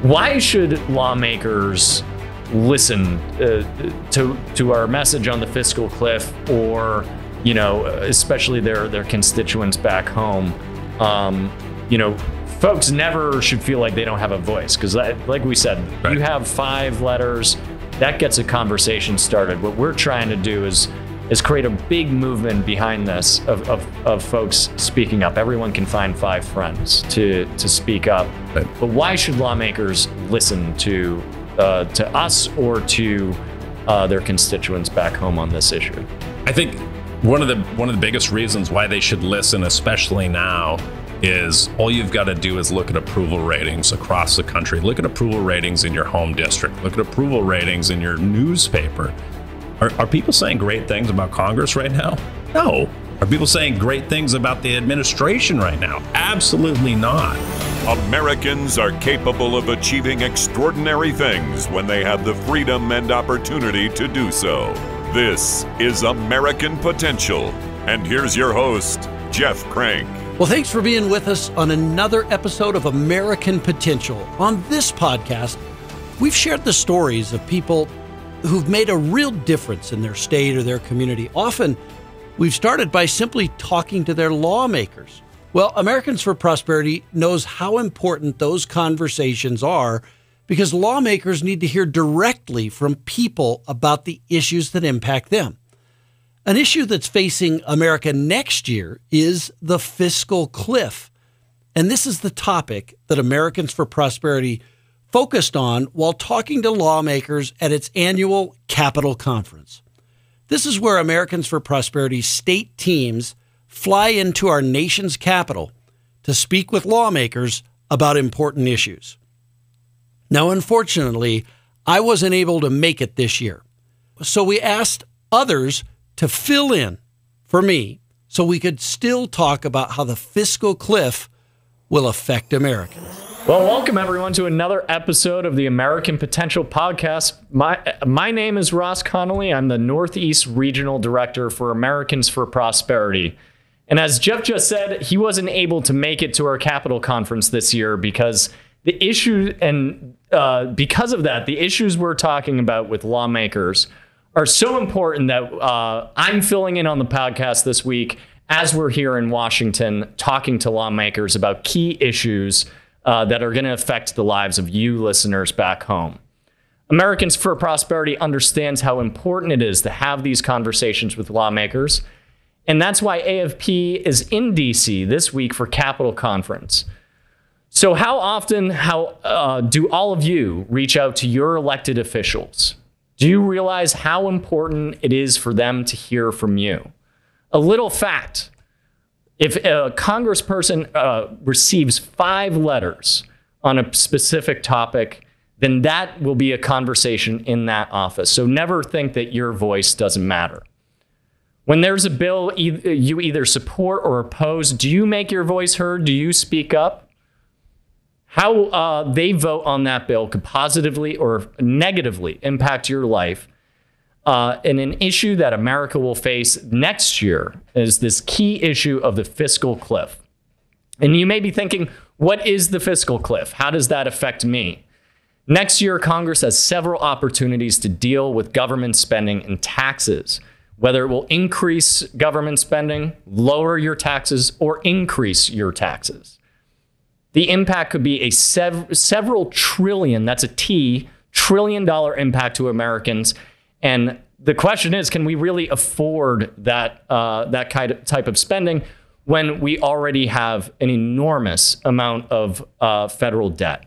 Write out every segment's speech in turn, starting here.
Why should lawmakers listen to our message on the fiscal cliff, or, you know, especially their constituents back home? You know, folks never should feel like they don't have a voice, because like we said, right, you have 5 letters, that gets a conversation started. What we're trying to do is create a big movement behind this of folks speaking up. Everyone can find 5 friends to speak up. Right. But why should lawmakers listen to us or to their constituents back home on this issue? I think one of the biggest reasons why they should listen, especially now, is all you've got to do is look at approval ratings across the country. Look at approval ratings in your home district. Look at approval ratings in your newspaper. Are people saying great things about Congress right now? No. Are people saying great things about the administration right now? Absolutely not. Americans are capable of achieving extraordinary things when they have the freedom and opportunity to do so. This is American Potential. And here's your host, Jeff Crank. Well, thanks for being with us on another episode of American Potential. On this podcast, we've shared the stories of people who've made a real difference in their state or their community. Often, we've started by simply talking to their lawmakers. Well, Americans for Prosperity knows how important those conversations are, because lawmakers need to hear directly from people about the issues that impact them. An issue that's facing America next year is the fiscal cliff. And this is the topic that Americans for Prosperity focused on while talking to lawmakers at its annual Capitol Conference. This is where Americans for Prosperity state teams fly into our nation's capital to speak with lawmakers about important issues. Now, unfortunately, I wasn't able to make it this year. So we asked others to fill in for me so we could still talk about how the fiscal cliff will affect Americans. Well, welcome everyone to another episode of the American Potential Podcast. My name is Ross Connolly. I'm the Northeast Regional Director for Americans for Prosperity. And as Jeff just said, he wasn't able to make it to our Capitol Conference this year because because of that, the issues we're talking about with lawmakers are so important that I'm filling in on the podcast this week as we're here in Washington talking to lawmakers about key issues that are going to affect the lives of you listeners back home. Americans for Prosperity understands how important it is to have these conversations with lawmakers, and that's why AFP is in D.C. this week for Capitol Conference. So how often do all of you reach out to your elected officials? Do you realize how important it is for them to hear from you? A little fact. If a congressperson receives 5 letters on a specific topic, then that will be a conversation in that office. So never think that your voice doesn't matter. When there's a bill you either support or oppose, do you make your voice heard? Do you speak up? How they vote on that bill could positively or negatively impact your life. And an issue that America will face next year is this key issue of the fiscal cliff. And you may be thinking, what is the fiscal cliff? How does that affect me? Next year, Congress has several opportunities to deal with government spending and taxes, whether it will increase government spending, lower your taxes, or increase your taxes. The impact could be a several trillion, that's a T, $1 trillion impact to Americans. And the question is, can we really afford that type of spending when we already have an enormous amount of federal debt?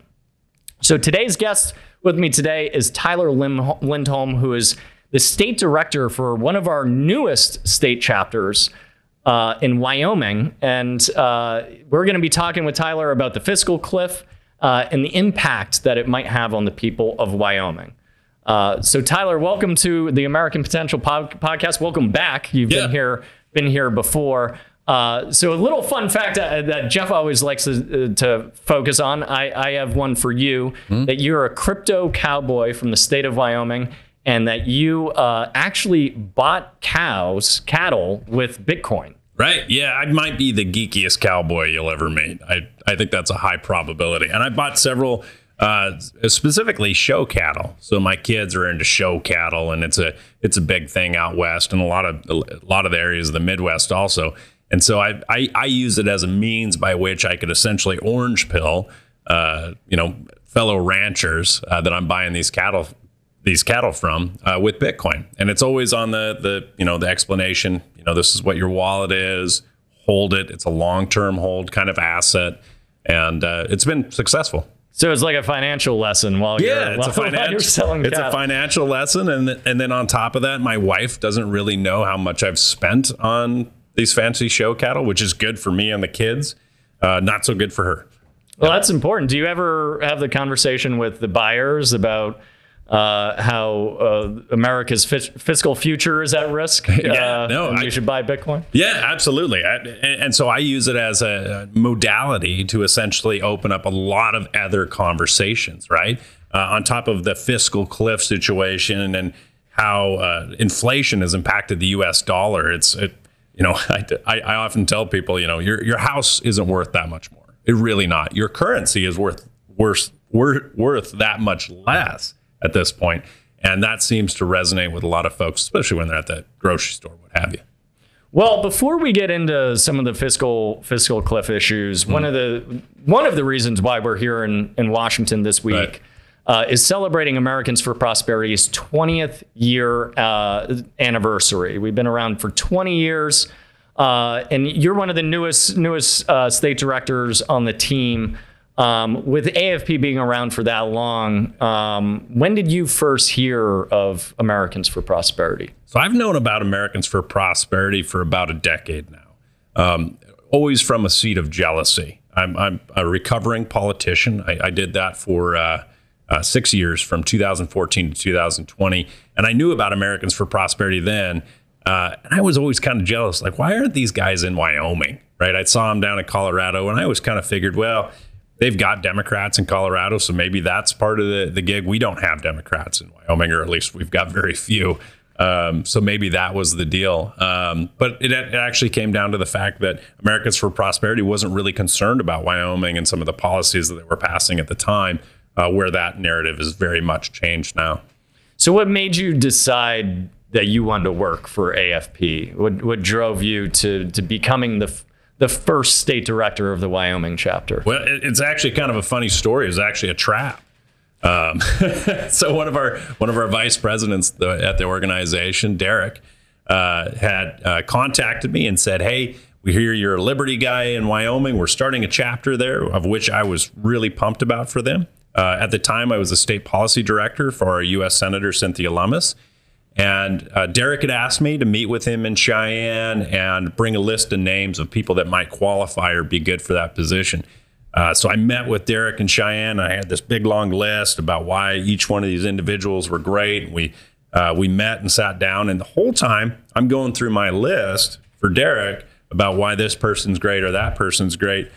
So today's guest with me today is Tyler Lindholm, who is the state director for one of our newest state chapters in Wyoming. And we're going to be talking with Tyler about the fiscal cliff and the impact that it might have on the people of Wyoming. So Tyler, welcome to the American Potential Podcast. Welcome back. You've been here before. So a little fun fact that Jeff always likes to focus on. I have one for you, that you're a crypto cowboy from the state of Wyoming, and that you actually bought cattle with Bitcoin. Right. Yeah, I might be the geekiest cowboy you'll ever meet. I think that's a high probability. And I bought several Specifically show cattle. So my kids are into show cattle, and it's a big thing out west, and a lot of the areas of the Midwest also. And so I use it as a means by which I could essentially orange pill, fellow ranchers that I'm buying these cattle from with Bitcoin. And it's always on the explanation. This is what your wallet is. Hold it. It's a long-term hold kind of asset, and it's been successful. So it's like a financial lesson while you're selling cattle. It's a financial lesson, and then on top of that, my wife doesn't really know how much I've spent on these fancy show cattle, which is good for me and the kids, not so good for her. Well, that's important. Do you ever have the conversation with the buyers about how America's fiscal future is at risk? You should buy Bitcoin? Yeah, absolutely. And so I use it as a modality to essentially open up a lot of other conversations, right? On top of the fiscal cliff situation and how inflation has impacted the U.S. dollar. I often tell people, your house isn't worth that much more. It's really not. Your currency is worth that much less at this point. And that seems to resonate with a lot of folks, especially when they're at the grocery store, what have you. Well, before we get into some of the fiscal cliff issues, one of the reasons why we're here in Washington this week is celebrating Americans for Prosperity's 20th year anniversary. We've been around for 20 years, and you're one of the newest state directors on the team. With AFP being around for that long, when did you first hear of Americans for Prosperity? So I've known about Americans for Prosperity for about a decade now, always from a seat of jealousy. I'm a recovering politician. I did that for 6 years, from 2014 to 2020. And I knew about Americans for Prosperity then. And I was always kind of jealous. Like, why aren't these guys in Wyoming? Right? I saw them down in Colorado, and I always kind of figured, well, they've got Democrats in Colorado, so maybe that's part of the gig. We don't have Democrats in Wyoming, or at least we've got very few. So maybe that was the deal. But it actually came down to the fact that Americans for Prosperity wasn't really concerned about Wyoming and some of the policies that they were passing at the time, where that narrative is very much changed now. So what made you decide that you wanted to work for AFP? What drove you to becoming the first state director of the Wyoming chapter? Well, it's actually kind of a funny story. It was actually a trap. So one of our vice presidents at the organization, Derek, had contacted me and said, "Hey, we hear you're a Liberty guy in Wyoming. We're starting a chapter there," of which I was really pumped about for them. At the time, I was a state policy director for our U.S. Senator Cynthia Lummis. And Derek had asked me to meet with him in Cheyenne and bring a list of names of people that might qualify or be good for that position. So I met with Derek in Cheyenne. I had this big, long list about why each one of these individuals were great. We met and sat down. And the whole time, I'm going through my list for Derek about why this person's great or that person's great.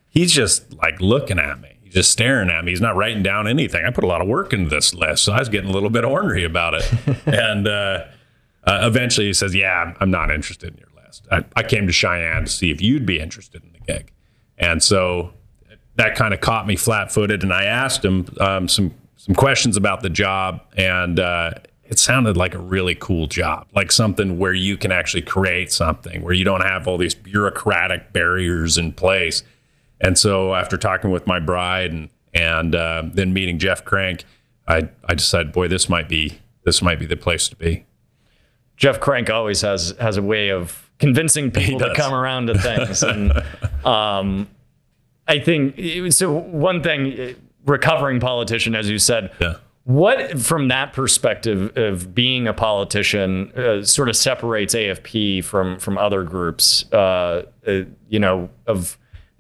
He's just like looking at me. Just staring at me. He's not writing down anything. I put a lot of work into this list, so I was getting a little bit ornery about it. And eventually he says, "Yeah, I'm not interested in your list. I came to Cheyenne to see if you'd be interested in the gig." And so that kind of caught me flat-footed, and I asked him some questions about the job, and it sounded like a really cool job, like something where you can actually create something, where you don't have all these bureaucratic barriers in place. And so after talking with my bride and then meeting Jeff Crank, I decided, boy, this might be the place to be. Jeff Crank always has a way of convincing people to come around to things. And I think, so one thing, recovering politician, as you said, what, from that perspective of being a politician, sort of separates AFP from other groups, of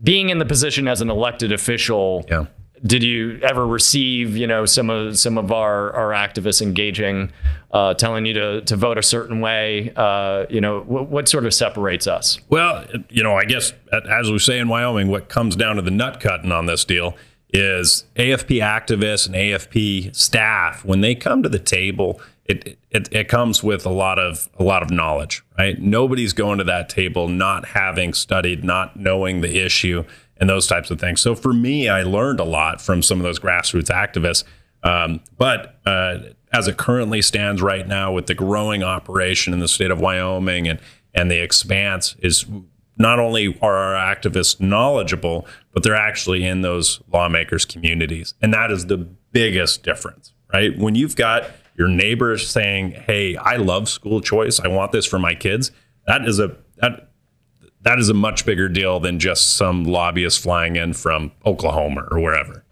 being in the position as an elected official? Did you ever receive, some of our activists engaging, telling you to vote a certain way? What sort of separates us? Well, I guess, as we say in Wyoming, what comes down to the nut cutting on this deal is AFP activists and AFP staff, when they come to the table, it comes with a lot of knowledge, right? Nobody's going to that table not having studied, not knowing the issue. and those types of things. So for me, I learned a lot from some of those grassroots activists. But as it currently stands right now with the growing operation in the state of Wyoming and the expanse is not only are our activists knowledgeable, but they're actually in those lawmakers' communities. And that is the biggest difference, right? When you've got your neighbors saying, hey, I love school choice, I want this for my kids, that is a much bigger deal than just some lobbyist flying in from Oklahoma or wherever.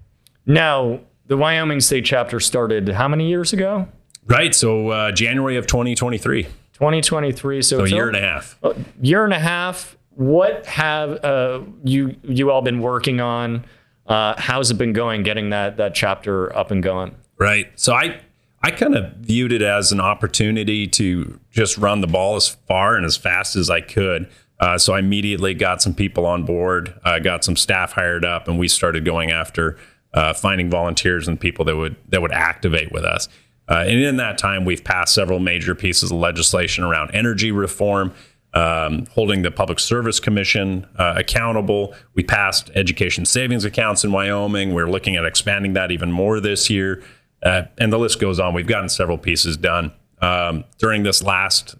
Now, the Wyoming state chapter started how many years ago? Right. So January of 2023. 2023. So a year and a half. A year and a half. What have you all been working on? How's it been going getting that chapter up and going? Right. So I kind of viewed it as an opportunity to just run the ball as far and as fast as I could. So I immediately got some people on board, got some staff hired up, and we started going after finding volunteers and people that would activate with us. And in that time, we've passed several major pieces of legislation around energy reform, holding the Public Service Commission accountable. We passed education savings accounts in Wyoming. We're looking at expanding that even more this year. And the list goes on. We've gotten several pieces done. During this last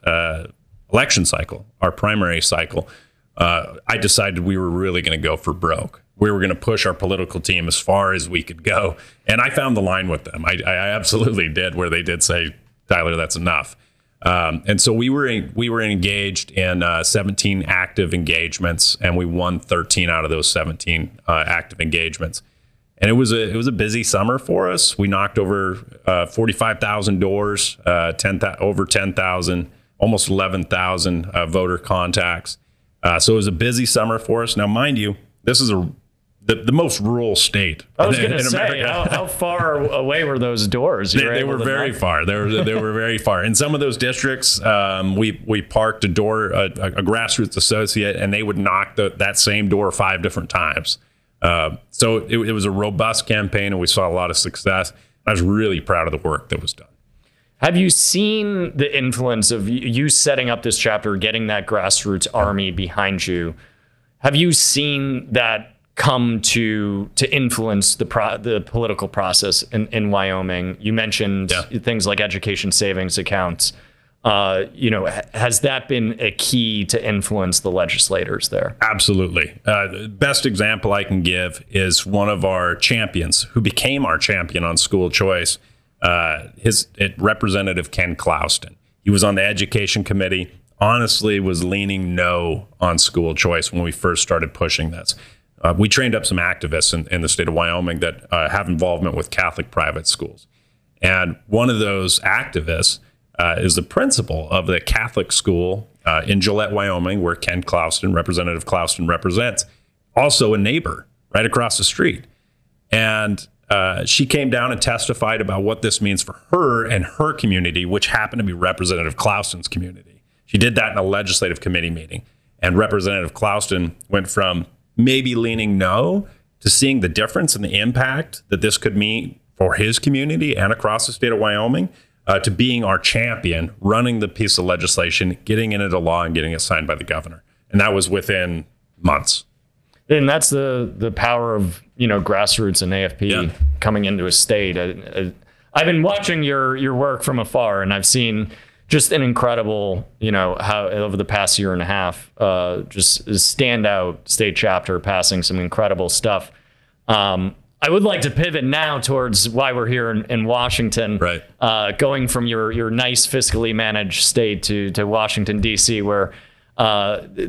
election cycle, our primary cycle, I decided we were really going to go for broke. We were going to push our political team as far as we could go. And I found the line with them. I absolutely did, where they did say, Tyler, that's enough. And so we were engaged in 17 active engagements, and we won 13 out of those 17 active engagements. And it was a busy summer for us. We knocked over 45,000 doors, over 10,000, almost 11,000 voter contacts. So it was a busy summer for us. Now, mind you, this is the most rural state. I was going to say, how far away were those doors? They were very far. They were very far. In some of those districts, we parked a grassroots associate, and they would knock that same door 5 different times. So it was a robust campaign, and we saw a lot of success. I was really proud of the work that was done. Have you seen the influence of you setting up this chapter, getting that grassroots army behind you? Have you seen that come to influence the political process in Wyoming? You mentioned things like education savings accounts. Has that been a key to influence the legislators there? Absolutely. The best example I can give is one of our champions who became our champion on school choice. Representative Ken Clouston. He was on the education committee, honestly was leaning no on school choice when we first started pushing this. We trained up some activists in the state of Wyoming that have involvement with Catholic private schools. And one of those activists is the principal of the Catholic school in Gillette, Wyoming, where Ken Clouston, Representative Clouston, represents, also a neighbor right across the street. And she came down and testified about what this means for her and her community, which happened to be Representative Clouston's community. She did that in a legislative committee meeting. And Representative Clouston went from maybe leaning no to seeing the difference in the impact that this could mean for his community and across the state of Wyoming, to being our champion, running the piece of legislation, getting it into law, and getting it signed by the governor. And that was within months. And that's the power of grassroots and AFP coming into a state. I've been watching your work from afar, and I've seen just an incredible, how over the past year and a half, just a standout state chapter passing some incredible stuff. I would like to pivot now towards why we're here in Washington, right? Going from your nice fiscally managed state to Washington, D.C., where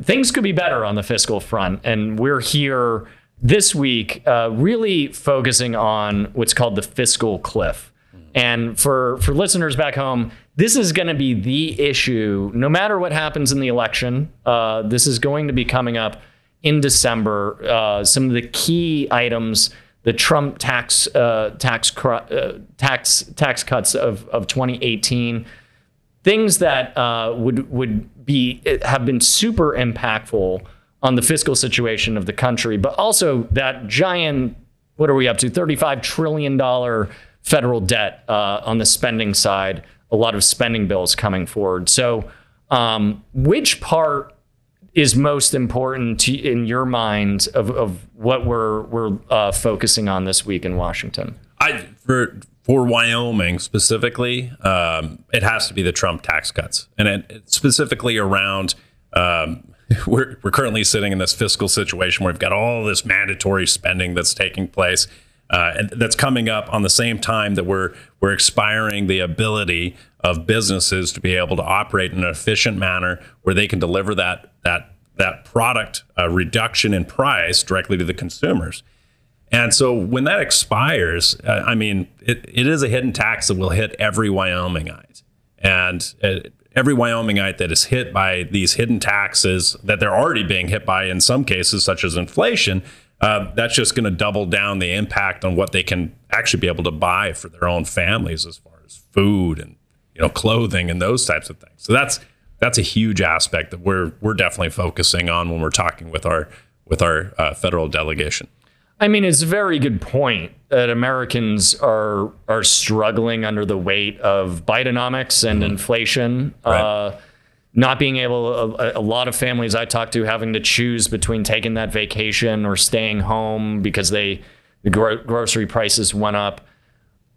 things could be better on the fiscal front. And we're here this week really focusing on what's called the fiscal cliff. And for listeners back home, this is going to be the issue. No matter what happens in the election, this is going to be coming up in December. Some of the key items, the Trump tax cuts of 2018, things that have been super impactful on the fiscal situation of the country, but also that giant, what are we up to, $35 trillion federal debt on the spending side, a lot of spending bills coming forward. So which part is most important in your mind of what we're focusing on this week in Washington? For Wyoming specifically, it has to be the Trump tax cuts, and it specifically around. We're currently sitting in this fiscal situation where we've got all this mandatory spending that's taking place, and that's coming up on the same time that we're expiring the ability of businesses to be able to operate in an efficient manner where they can deliver that product reduction in price directly to the consumers. And so when that expires, it is a hidden tax that will hit every Wyomingite. And every Wyomingite that is hit by these hidden taxes that they're already being hit by in some cases, such as inflation, that's just going to double down the impact on what they can actually be able to buy for their own families as far as food and clothing and those types of things. So that's a huge aspect that we're definitely focusing on when we're talking with our federal delegation. I mean, it's a very good point that Americans are struggling under the weight of Bidenomics and inflation. Right. Not being able, a lot of families I talk to having to choose between taking that vacation or staying home because the grocery prices went up.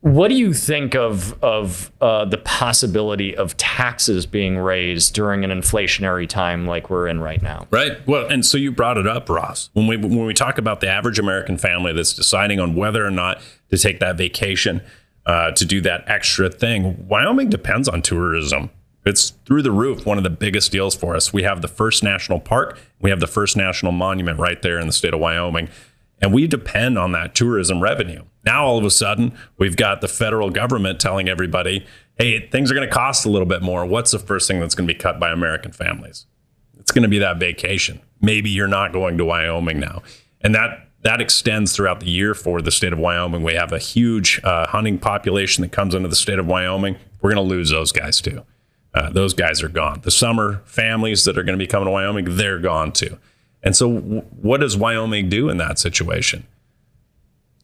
What do you think of the possibility of taxes being raised during an inflationary time like we're in right now? Right. Well, and so you brought it up, Ross. When we talk about the average American family that's deciding on whether or not to take that vacation, to do that extra thing, Wyoming depends on tourism. It's through the roof, one of the biggest deals for us. We have the first national park. We have the first national monument right there in the state of Wyoming. And we depend on that tourism revenue. Now, all of a sudden, we've got the federal government telling everybody, hey, things are going to cost a little bit more. What's the first thing that's going to be cut by American families? It's going to be that vacation. Maybe you're not going to Wyoming now. And that extends throughout the year for the state of Wyoming. We have a huge hunting population that comes into the state of Wyoming. We're going to lose those guys too. Those guys are gone. The summer families that are going to be coming to Wyoming, they're gone too. And so what does Wyoming do in that situation?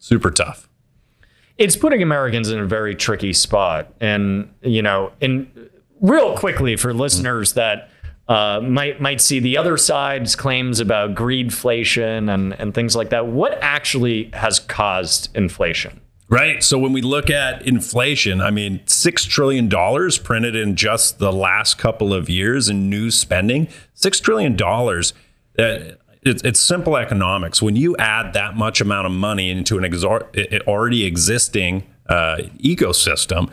Super tough. It's putting Americans in a very tricky spot. And, real quickly for listeners that might see the other side's claims about greedflation and things like that, what actually has caused inflation? Right. So when we look at inflation, $6 trillion printed in just the last couple of years in new spending, $6 trillion. It's simple economics. When you add that much amount of money into an already existing ecosystem,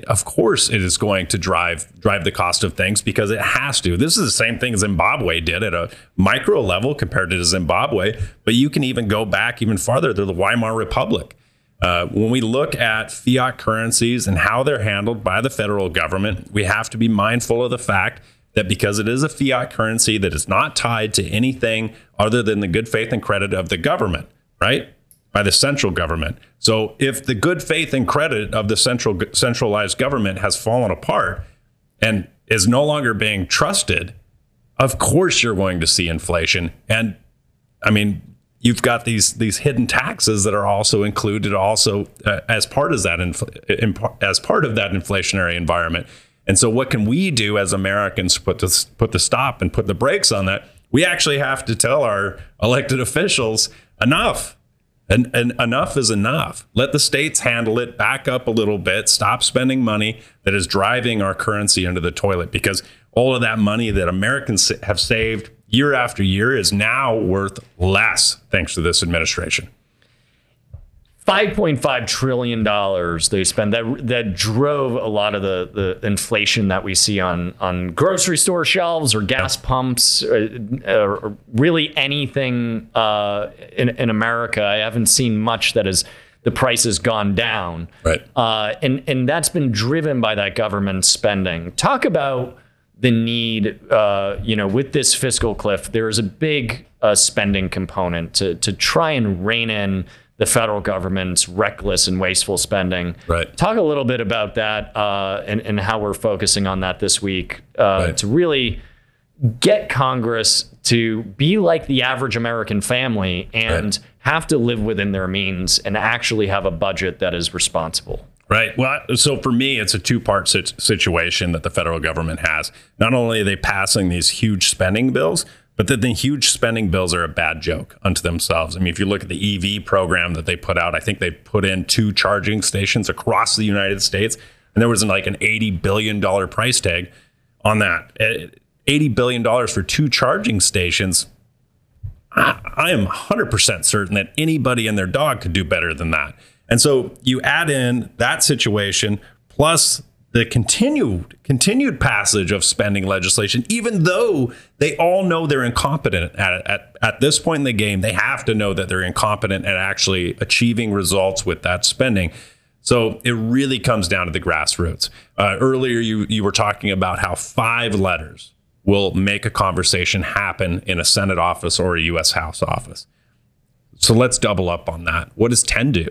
of course it is going to drive the cost of things because it has to. This is the same thing Zimbabwe did at a micro level compared to Zimbabwe, but you can even go back even farther to the Weimar Republic. When we look at fiat currencies and how they're handled by the federal government, we have to be mindful of the fact that because it is a fiat currency that is not tied to anything other than the good faith and credit of the government, right? By the central government. So if the good faith and credit of the centralized government has fallen apart and is no longer being trusted, of course you're going to see inflation. And you've got these hidden taxes that are also included as part of that inflationary environment. And so what can we do as Americans to put the stop and put the brakes on that? We actually have to tell our elected officials enough. And enough is enough. Let the states handle it, back up a little bit, stop spending money that is driving our currency into the toilet, because all of that money that Americans have saved year after year is now worth less thanks to this administration. $5.5 trillion they spend that drove a lot of the inflation that we see on grocery store shelves or gas pumps, or really anything in America. I haven't seen much that is the price has gone down. Right. And that's been driven by that government spending. Talk about the need, with this fiscal cliff, there is a big spending component to try and rein in the federal government's reckless and wasteful spending. Right. Talk a little bit about that and how we're focusing on that this week to really get Congress to be like the average American family and have to live within their means and actually have a budget that is responsible. Right. Well, so for me, it's a two-part situation that the federal government has. Not only are they passing these huge spending bills, But the huge spending bills are a bad joke unto themselves. I mean, if you look at the EV program that they put out, I think they put in 2 charging stations across the United States, and there was like an $80 billion price tag on that. $80 billion for 2 charging stations. I am 100% certain that anybody and their dog could do better than that. And so you add in that situation plus the continued passage of spending legislation, even though they all know they're incompetent at this point in the game. They have to know that they're incompetent at actually achieving results with that spending. So it really comes down to the grassroots. Earlier, you were talking about how 5 letters will make a conversation happen in a Senate office or a U.S. House office. So let's double up on that. What does 10 do?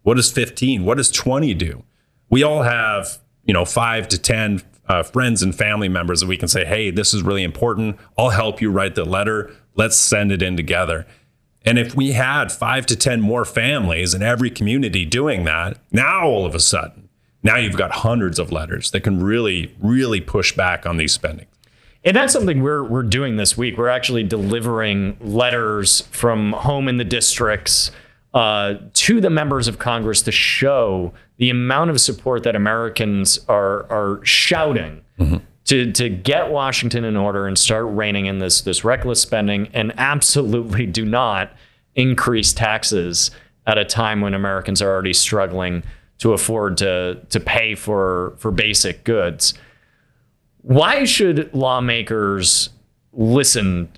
What does 15? What does 20 do? We all have 5 to 10 friends and family members that we can say, hey, this is really important. I'll help you write the letter. Let's send it in together. And if we had 5 to 10 more families in every community doing that, now all of a sudden, now you've got hundreds of letters that can really, really push back on these spending. And that's something we're doing this week. We're actually delivering letters from home in the districts to the members of Congress to show the amount of support that Americans are shouting to get Washington in order and start reining in this reckless spending, and absolutely do not increase taxes at a time when Americans are already struggling to afford to pay for basic goods. Why should lawmakers listen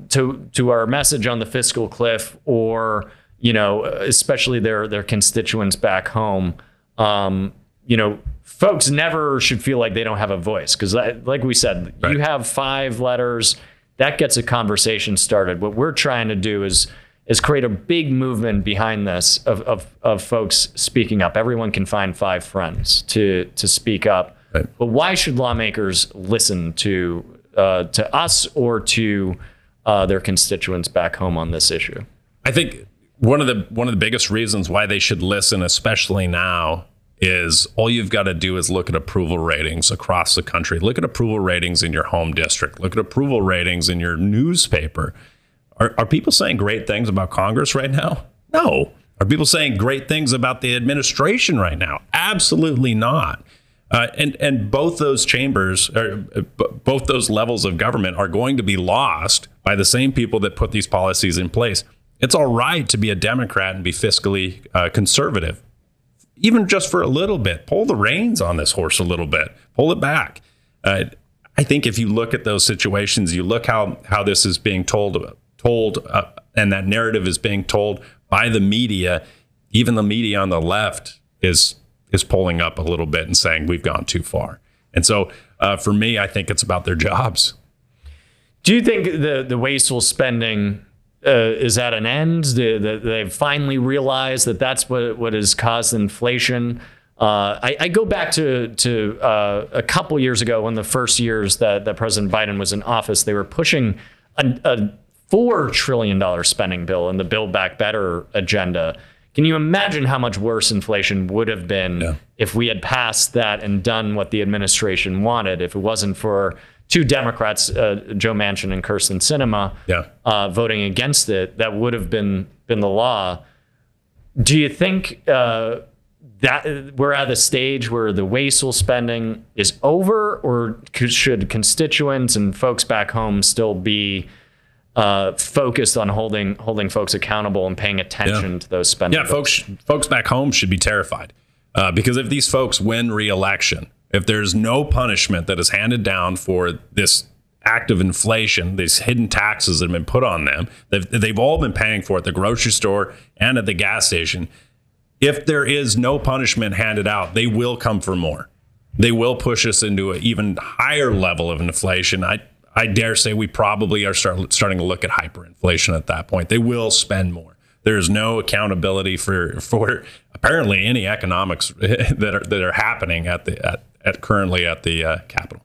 to our message on the fiscal cliff, or especially their constituents back home? Folks never should feel like they don't have a voice, because like we said, right, you have 5 letters that gets a conversation started. What we're trying to do is create a big movement behind this of folks speaking up. Everyone can find 5 friends to speak up. Right. But why should lawmakers listen to us or to their constituents back home on this issue? I think one of the biggest reasons why they should listen, especially now, is all you've got to do is look at approval ratings across the country. Look at approval ratings in your home district. Look at approval ratings in your newspaper. Are people saying great things about Congress right now? No. Are people saying great things about the administration right now? Absolutely not. And both those chambers, or both those levels of government, are going to be lost by the same people that put these policies in place. It's all right to be a Democrat and be fiscally conservative, even just for a little bit. Pull the reins on this horse a little bit. Pull it back. I think if you look at those situations, you look how this is being told, and that narrative is being told by the media. Even the media on the left is pulling up a little bit and saying we've gone too far. And so for me, I think it's about their jobs. Do you think the wasteful spending is at an end? They've finally realized that that's what has caused inflation? I go back to a couple years ago, when the first years that President Biden was in office, they were pushing a $4 trillion spending bill in the Build Back Better agenda. Can you imagine how much worse inflation would have been if we had passed that and done what the administration wanted, if it wasn't for 2 Democrats, Joe Manchin and Kyrsten Sinema, voting against it? That would have been the law. Do you think that we're at the stage where the wasteful spending is over, or should constituents and folks back home still be focused on holding folks accountable and paying attention to those spending bills? Folks back home should be terrified, because if these folks win re-election, if there's no punishment that is handed down for this act of inflation, these hidden taxes that have been put on them, they've all been paying for at the grocery store and at the gas station. If there is no punishment handed out, they will come for more. They will push us into an even higher level of inflation. I dare say we probably are starting to look at hyperinflation at that point. They will spend more. There is no accountability for apparently any economics that are happening currently at the Capitol.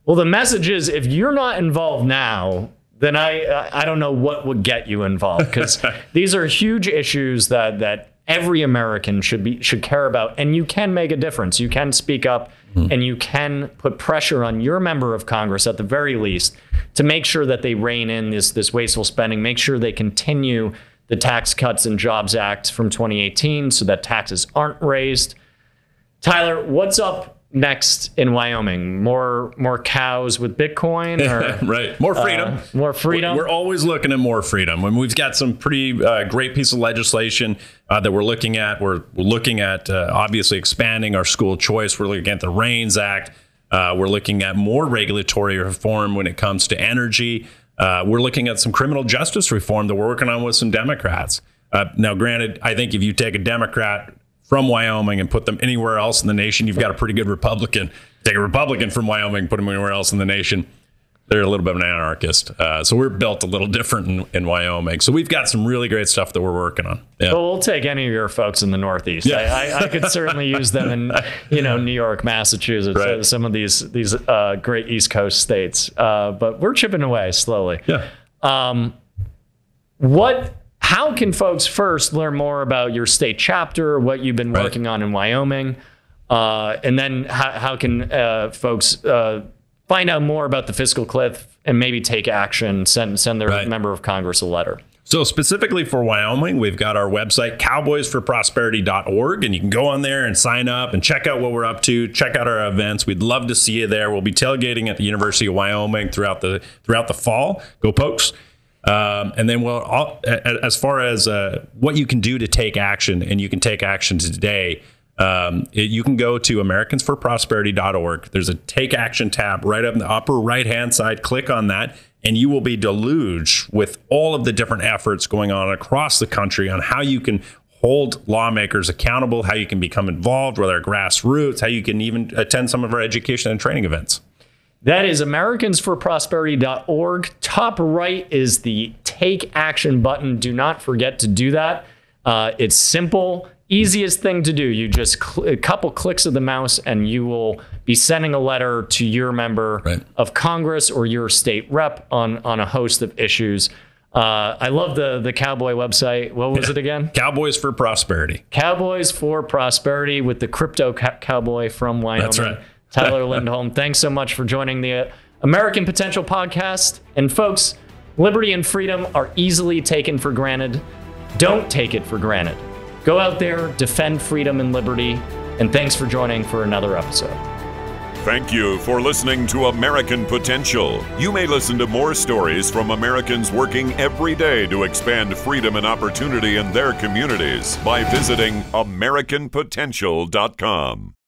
Well, the message is, if you're not involved now, then I don't know what would get you involved, because these are huge issues that every American should care about, and you can make a difference. You can speak up, and you can put pressure on your member of Congress, at the very least, to make sure that they rein in this wasteful spending, make sure they continue the Tax Cuts and Jobs Act from 2018 so that taxes aren't raised. Tyler, what's up next in Wyoming? More cows with Bitcoin? Or, right. More freedom. More freedom. We're always looking at more freedom. When we've got some pretty great piece of legislation that we're looking at. We're looking at obviously expanding our school choice. We're looking at the Reining Act. We're looking at more regulatory reform when it comes to energy. We're looking at some criminal justice reform that we're working on with some Democrats. Now, granted, I think if you take a Democrat from Wyoming and put them anywhere else in the nation, you've got a pretty good Republican. Take a Republican from Wyoming, put them anywhere else in the nation, they're a little bit of an anarchist. So we're built a little different in Wyoming. So we've got some really great stuff that we're working on. Yeah. Well, we'll take any of your folks in the Northeast. Yeah. I could certainly use them in New York, Massachusetts, right. Some of these great East Coast states. But we're chipping away slowly. Yeah. How can folks first learn more about your state chapter, what you've been working on in Wyoming, and then how can folks find out more about the fiscal cliff and maybe take action, send their member of Congress a letter? So specifically for Wyoming, we've got our website, cowboysforprosperity.org, and you can go on there and sign up and check out what we're up to, check out our events. We'd love to see you there. We'll be tailgating at the University of Wyoming throughout the fall. Go Pokes. And then as far as what you can do to take action, and you can take action today, you can go to americansforprosperity.org. There's a Take Action tab right up in the upper right-hand side. Click on that, and you will be deluged with all of the different efforts going on across the country on how you can hold lawmakers accountable, how you can become involved with our grassroots, how you can even attend some of our education and training events. That is americansforprosperity.org. Top right is the Take Action button. Do not forget to do that. It's simple, easiest thing to do. You just a couple clicks of the mouse and you will be sending a letter to your member of Congress or your state rep on a host of issues. I love the Cowboy website. What was it again? Cowboys for Prosperity. Cowboys for Prosperity with the crypto cowboy from Wyoming. That's right. Tyler Lindholm, thanks so much for joining the American Potential Podcast. And folks, liberty and freedom are easily taken for granted. Don't take it for granted. Go out there, defend freedom and liberty, and thanks for joining for another episode. Thank you for listening to American Potential. You may listen to more stories from Americans working every day to expand freedom and opportunity in their communities by visiting AmericanPotential.com.